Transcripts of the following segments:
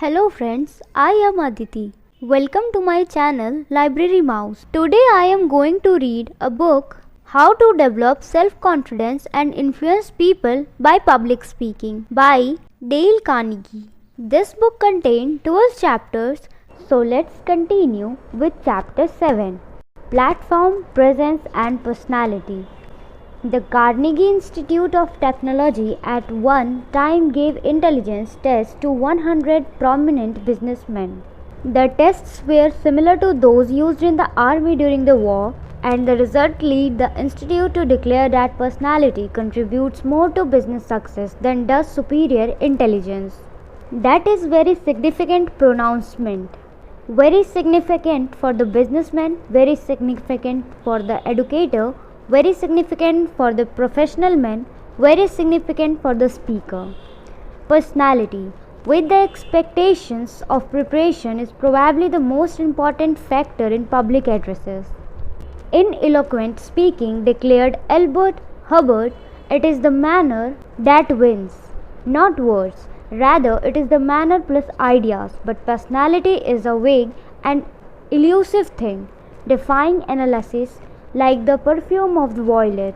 Hello friends, I am Aditi. Welcome to my channel Library Mouse. Today I am going to read a book, How to Develop Self-Confidence and Influence People by Public Speaking by Dale Carnegie. This book contains 12 chapters, so let's continue with chapter 7, Platform, Presence and Personality. The Carnegie Institute of Technology at one time gave intelligence tests to 100 prominent businessmen. The tests were similar to those used in the army during the war, and the result led the institute to declare that personality contributes more to business success than does superior intelligence. That is very significant pronouncement. Very significant for the businessman, very significant for the educator, very significant for the professional man, very significant for the speaker. Personality, with the expectations of preparation, is probably the most important factor in public addresses. In eloquent speaking, declared Albert Hubbard, it is the manner that wins, not words. Rather, it is the manner plus ideas, but personality is a vague and elusive thing, defying analysis like the perfume of the violet.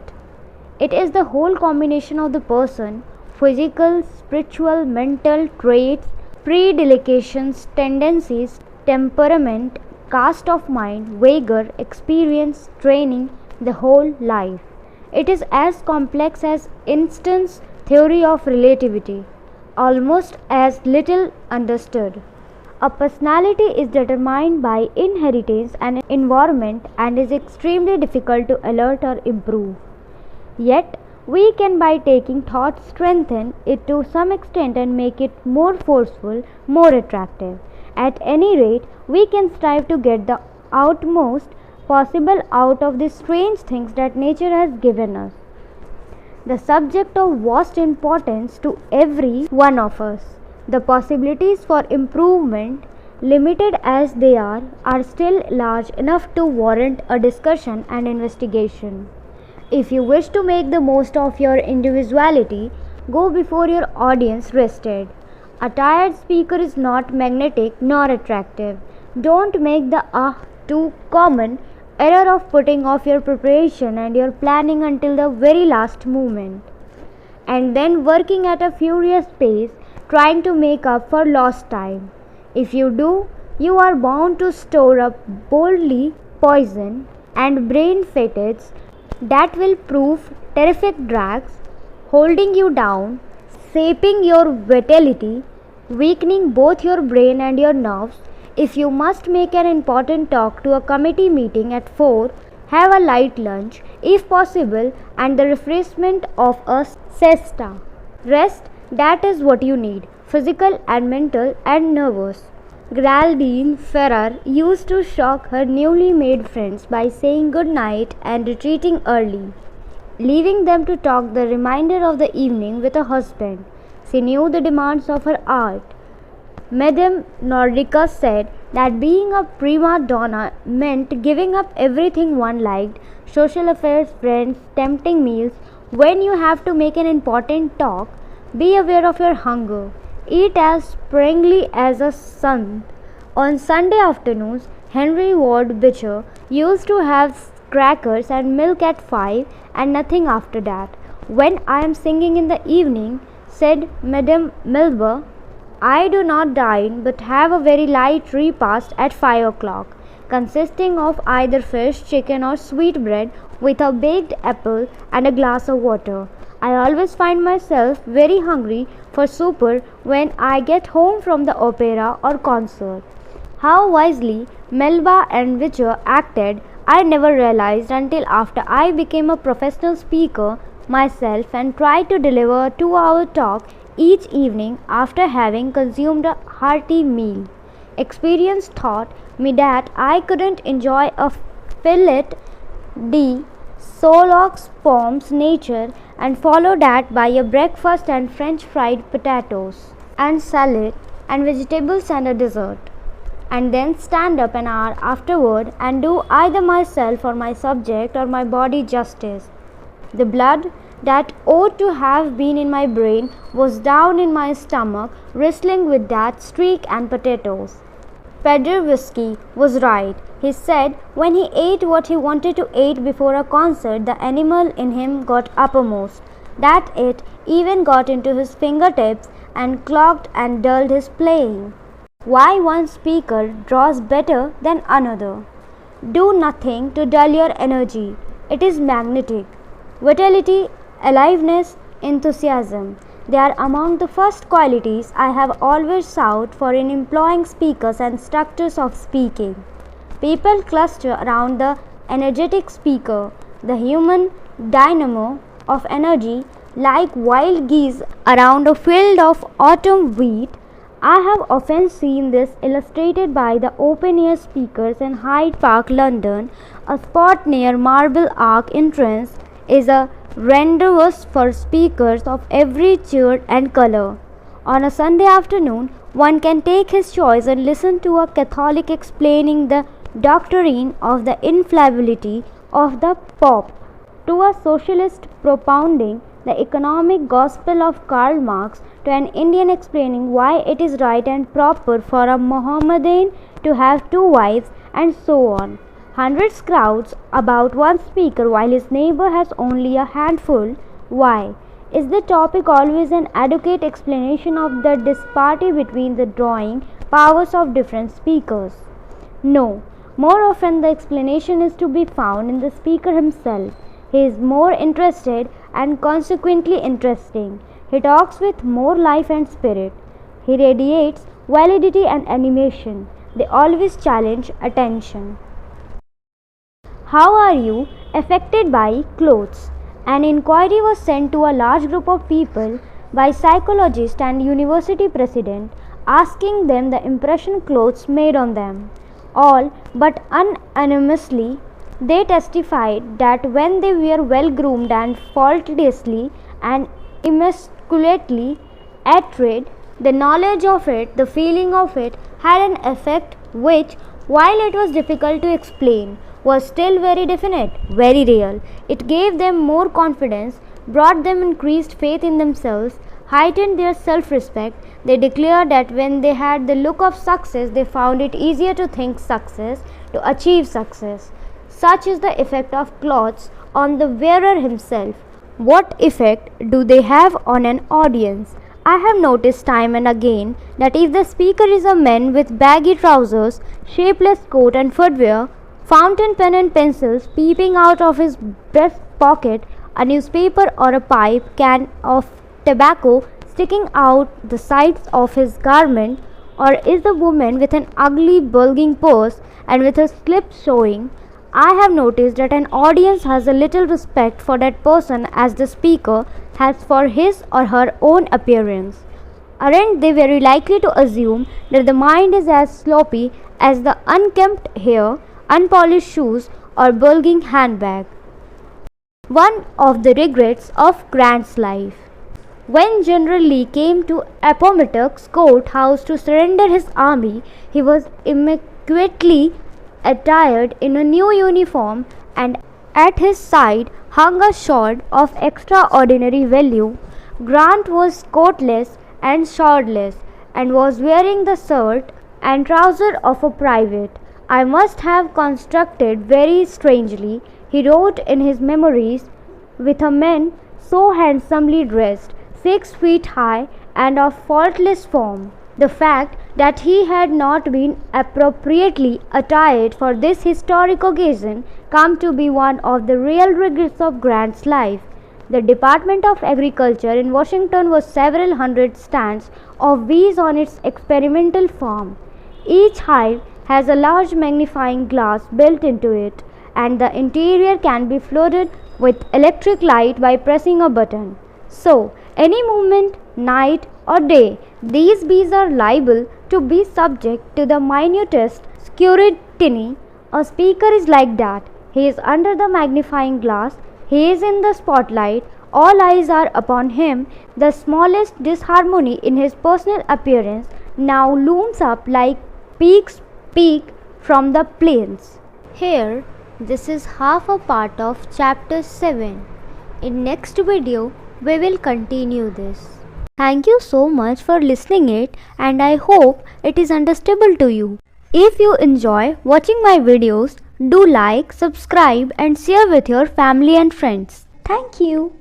It is the whole combination of the person, physical, spiritual, mental traits, predilections, tendencies, temperament, cast of mind, vigor, experience, training, the whole life. It is as complex as Einstein's theory of relativity, almost as little understood. A personality is determined by inheritance and environment and is extremely difficult to alter or improve. Yet, we can by taking thought strengthen it to some extent and make it more forceful, more attractive. At any rate, we can strive to get the utmost possible out of these strange things that nature has given us. The subject of vast importance to every one of us. The possibilities for improvement, limited as they are still large enough to warrant a discussion and investigation. If you wish to make the most of your individuality, go before your audience rested. A tired speaker is not magnetic nor attractive. Don't make the too common error of putting off your preparation and your planning until the very last moment, and then working at a furious pace trying to make up for lost time. If you do, you are bound to store up boldly poison and brain fatigues that will prove terrific drags, holding you down, saping your vitality, weakening both your brain and your nerves. If you must make an important talk to a committee meeting at 4, have a light lunch, if possible, and the refreshment of a siesta. Rest, that is what you need, physical and mental and nervous. Geraldine Ferrer used to shock her newly made friends by saying good night and retreating early, leaving them to talk the remainder of the evening with her husband. She knew the demands of her art. Madame Nordica said that being a prima donna meant giving up everything one liked, social affairs, friends, tempting meals. When you have to make an important talk, be aware of your hunger. Eat as sparingly as a son. On Sunday afternoons, Henry Ward Beecher used to have crackers and milk at 5 and nothing after that. When I am singing in the evening, said Madame Milber, I do not dine but have a very light repast at 5 o'clock, consisting of either fish, chicken or sweetbread with a baked apple and a glass of water. I always find myself very hungry for supper when I get home from the opera or concert. How wisely Melba and Beecher acted, I never realized until after I became a professional speaker myself and tried to deliver a 2-hour talk each evening after having consumed a hearty meal. Experience taught me that I couldn't enjoy a filet de Sherlock Holmes nature and follow that by a breakfast and French fried potatoes and salad and vegetables and a dessert, and then stand up an hour afterward and do either myself or my subject or my body justice. The blood that ought to have been in my brain was down in my stomach, wrestling with that steak and potatoes. Paderewski was right. He said when he ate what he wanted to eat before a concert, the animal in him got uppermost. That it even got into his fingertips and clogged and dulled his playing. Why one speaker draws better than another? Do nothing to dull your energy. It is magnetic. Vitality, aliveness, enthusiasm. They are among the first qualities I have always sought for in employing speakers and structures of speaking. People cluster around the energetic speaker, the human dynamo of energy, like wild geese around a field of autumn wheat. I have often seen this illustrated by the open-air speakers in Hyde Park, London. A spot near Marble Arch entrance is a rendezvous for speakers of every cheer and colour. On a Sunday afternoon, one can take his choice and listen to a Catholic explaining the doctrine of the infallibility of the Pope, to a socialist propounding the economic gospel of Karl Marx, to an Indian explaining why it is right and proper for a Mohammedan to have two wives, and so on. Hundreds crowds about one speaker while his neighbor has only a handful. Why? Is the topic always an adequate explanation of the disparity between the drawing powers of different speakers? No. More often the explanation is to be found in the speaker himself. He is more interested and consequently interesting. He talks with more life and spirit. He radiates validity and animation. They always challenge attention. How are you affected by clothes? An inquiry was sent to a large group of people by psychologists and university president, asking them the impression clothes made on them. All but unanimously they testified that when they were well groomed and faultlessly and immaculately attired, the knowledge of it, the feeling of it, had an effect which, while it was difficult to explain, was still very definite, very real. It gave them more confidence, brought them increased faith in themselves, heightened their self-respect. They declared that when they had the look of success, they found it easier to think success, to achieve success. Such is the effect of clothes on the wearer himself. What effect do they have on an audience? I have noticed time and again that if the speaker is a man with baggy trousers, shapeless coat and footwear, fountain pen and pencils peeping out of his breast pocket, a newspaper or a pipe can of tobacco sticking out the sides of his garment, or is the woman with an ugly bulging purse and with her slips showing, I have noticed that an audience has a little respect for that person as the speaker has for his or her own appearance. Aren't they very likely to assume that the mind is as sloppy as the unkempt hair, unpolished shoes, or bulging handbag? One of the regrets of Grant's life. When General Lee came to Appomattox Courthouse to surrender his army, he was immaculately attired in a new uniform, and at his side hung a sword of extraordinary value. Grant was coatless and swordless, and was wearing the shirt and trousers of a private. I must have constructed very strangely, he wrote in his memories, with a man so handsomely dressed, 6 feet high, and of faultless form. The fact that he had not been appropriately attired for this historic occasion come to be one of the real regrets of Grant's life. The Department of Agriculture in Washington was several hundred stands of bees on its experimental farm. Each hive has a large magnifying glass built into it, and the interior can be flooded with electric light by pressing a button. So, any moment, night or day, these bees are liable to be subject to the minutest scrutiny. A speaker is like that. He is under the magnifying glass. He is in the spotlight. All eyes are upon him. The smallest disharmony in his personal appearance now looms up like peaks from the plains. Here, this is half a part of chapter 7. In next video, we will continue this. Thank you so much for listening it, and I hope it is understandable to you. If you enjoy watching my videos, do like, subscribe and share with your family and friends. Thank you.